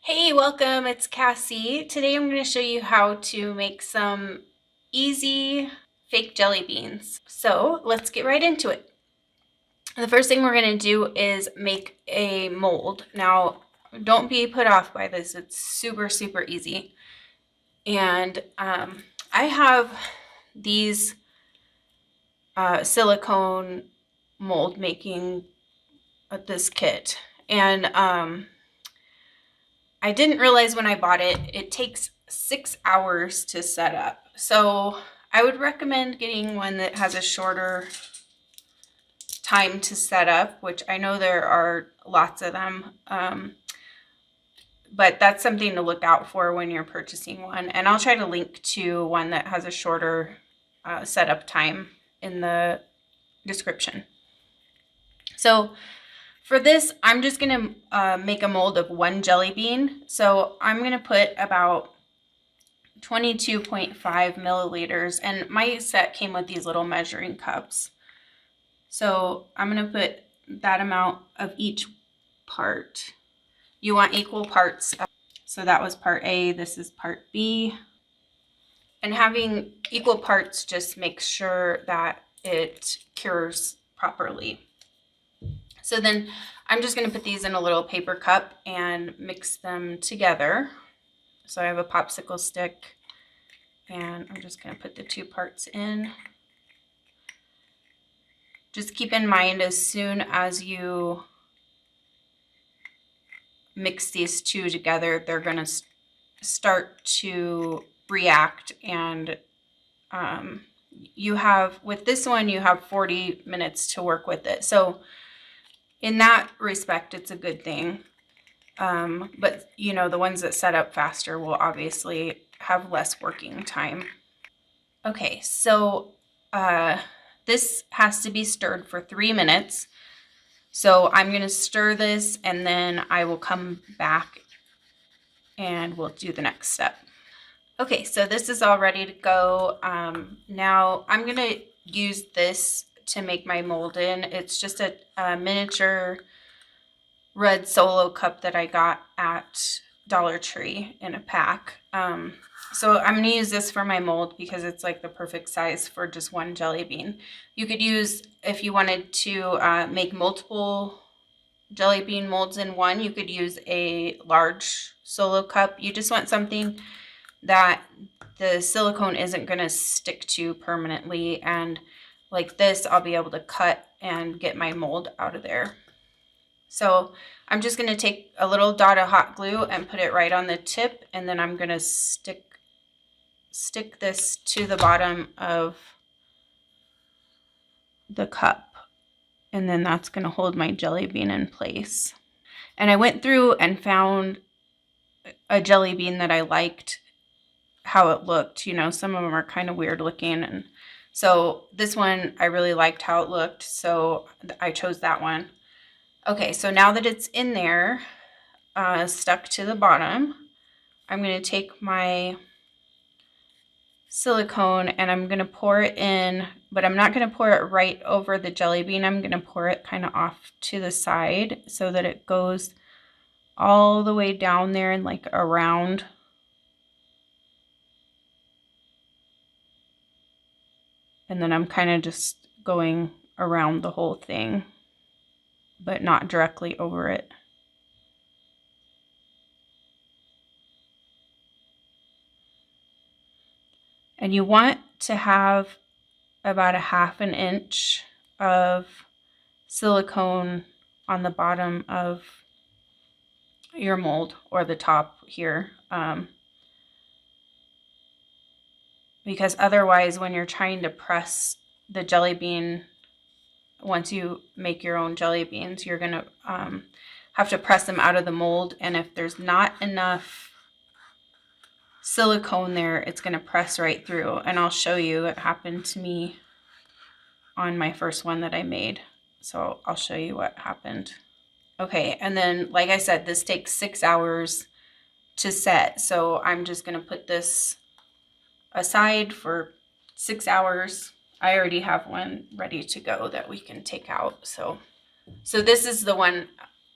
Hey, welcome, it's Cassie. Today I'm going to show you how to make some easy fake jelly beans. So let's get right into it. The first thing we're going to do is make a mold. Now, don't be put off by this. It's super, super easy. And I have these silicone mold making this kit. And I didn't realize when I bought it, it takes 6 hours to set up. So I would recommend getting one that has a shorter time to set up, which I know there are lots of them. But that's something to look out for when you're purchasing one. And I'll try to link to one that has a shorter setup time in the description. So for this, I'm just going to make a mold of 1 jelly bean. So I'm going to put about 22.5 milliliters, and my set came with these little measuring cups. So I'm going to put that amount of each part. You want equal parts. So that was part A, this is part B. And having equal parts just makes sure that it cures properly. So then I'm just going to put these in a little paper cup and mix them together. So I have a popsicle stick, and I'm just going to put the 2 parts in. Just keep in mind, as soon as you mix these 2 together, they're going to start to react, and you have, with this one, you have 40 minutes to work with it. So in that respect, it's a good thing. But you know, the ones that set up faster will obviously have less working time. Okay, so this has to be stirred for 3 minutes. So I'm going to stir this, and then I will come back and we'll do the next step. Okay, so this is all ready to go. Now I'm going to use this to make my mold in. It's just a miniature red Solo cup that I got at Dollar Tree in a pack. So I'm going to use this for my mold because it's like the perfect size for just 1 jelly bean. You could use, if you wanted to make multiple jelly bean molds in one, you could use a large Solo cup. You just want something that the silicone isn't going to stick to permanently, and like this, I'll be able to cut and get my mold out of there. So I'm just going to take a little dot of hot glue and put it right on the tip, and then I'm going to stick this to the bottom of the cup, and then that's going to hold my jelly bean in place. And I went through and found a jelly bean that I liked how it looked. You know, some of them are kind of weird looking, and so this one I really liked how it looked, so I chose that one. Okay, so now that it's in there, stuck to the bottom, I'm going to take my silicone and I'm going to pour it in, but I'm not going to pour it right over the jelly bean. I'm going to pour it kind of off to the side so that it goes all the way down there and like around. And then I'm kind of just going around the whole thing, but not directly over it. And you want to have about a 1/2 inch of silicone on the bottom of your mold, or the top here, because otherwise when you're trying to press the jelly bean, once you make your own jelly beans, you're going to have to press them out of the mold, and if there's not enough silicone there, it's going to press right through. And I'll show you, it happened to me on my first one that I made, so I'll show you what happened. Okay, and then like I said, this takes 6 hours to set, so I'm just going to put this aside for 6 hours. I already have one ready to go that we can take out. So this is the one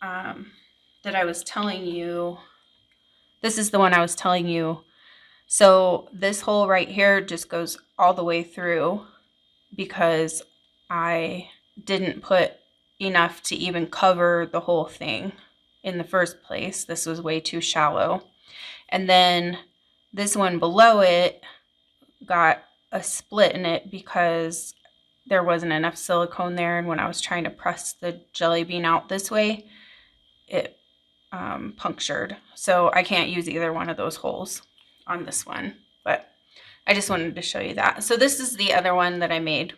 that I was telling you This is the one I was telling you. So this hole right here just goes all the way through because I didn't put enough to even cover the whole thing in the first place. This was way too shallow. And then this one below it got a split in it because there wasn't enough silicone there, and when I was trying to press the jelly bean out this way, it punctured. So I can't use either one of those holes on this one, but I just wanted to show you that. So this is the other one that I made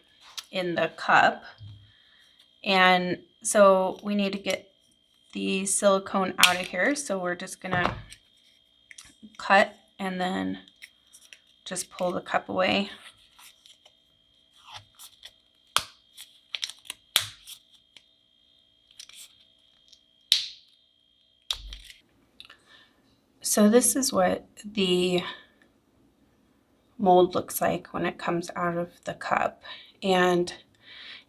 in the cup, and so we need to get the silicone out of here. So we're just gonna cut and then just pull the cup away. So this is what the mold looks like when it comes out of the cup. And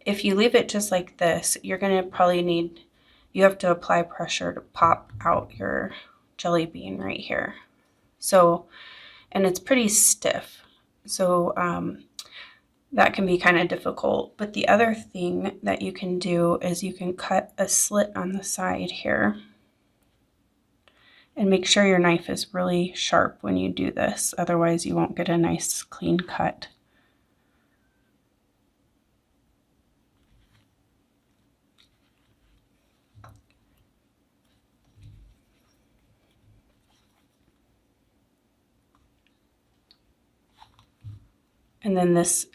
if you leave it just like this, you're gonna probably you have to apply pressure to pop out your jelly bean right here. So, and it's pretty stiff. So that can be kind of difficult. But the other thing that you can do is you can cut a slit on the side here. And make sure your knife is really sharp when you do this, otherwise you won't get a nice clean cut. And then this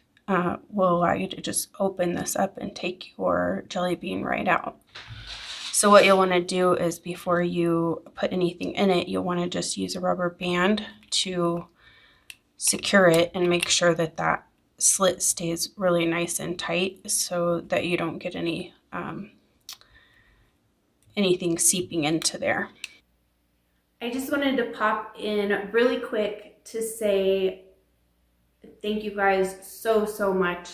will allow you to just open this up and take your jelly bean right out. So what you'll want to do is before you put anything in it, you'll want to just use a rubber band to secure it and make sure that that slit stays really nice and tight so that you don't get any anything seeping into there. I just wanted to pop in really quick to say thank you guys so much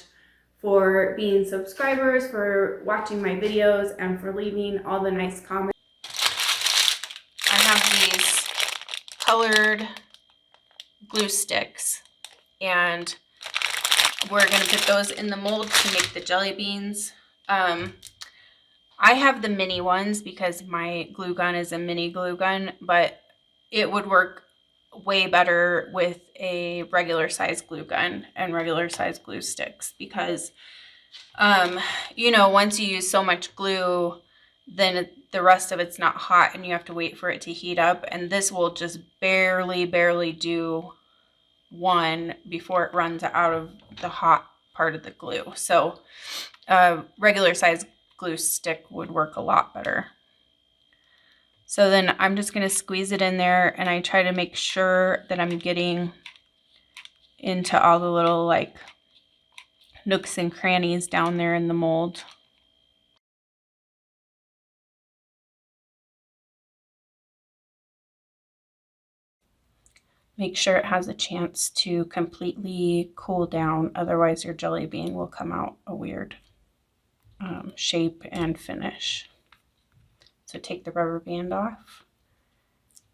for being subscribers, for watching my videos, and for leaving all the nice comments. I have these colored glue sticks, and we're going to put those in the mold to make the jelly beans. I have the mini ones because my glue gun is a mini glue gun, but it would work way better with a regular size glue gun and regular size glue sticks because you know, once you use so much glue, then the rest of it's not hot and you have to wait for it to heat up, and this will just barely do one before it runs out of the hot part of the glue. So regular size glue stick would work a lot better. So then I'm just going to squeeze it in there, and I try to make sure that I'm getting into all the little like nooks and crannies down there in the mold. Make sure it has a chance to completely cool down, otherwise your jelly bean will come out a weird shape and finish. So take the rubber band off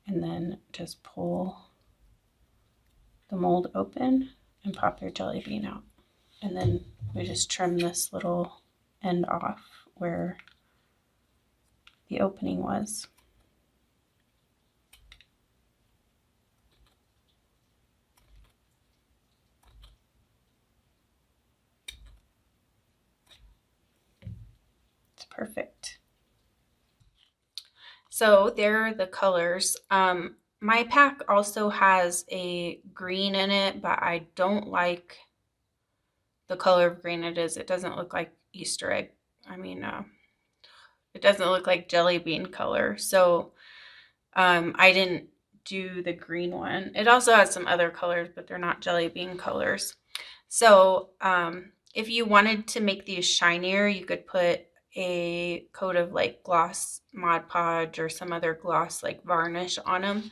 and then just pull the mold open and pop your jelly bean out. And then we just trim this little end off where the opening was. It's perfect. So there are the colors. My pack also has a green in it, but I don't like the color of green it is. It doesn't look like Easter egg. I mean, it doesn't look like jelly bean color. So I didn't do the green one. It also has some other colors, but they're not jelly bean colors. So if you wanted to make these shinier, you could put a coat of like gloss Mod Podge or some other gloss like varnish on them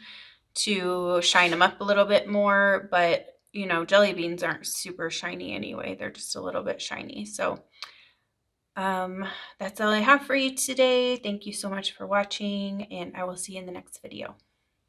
to shine them up a little bit more. But you know, jelly beans aren't super shiny anyway. They're just a little bit shiny. So that's all I have for you today. Thank you so much for watching, and I will see you in the next video.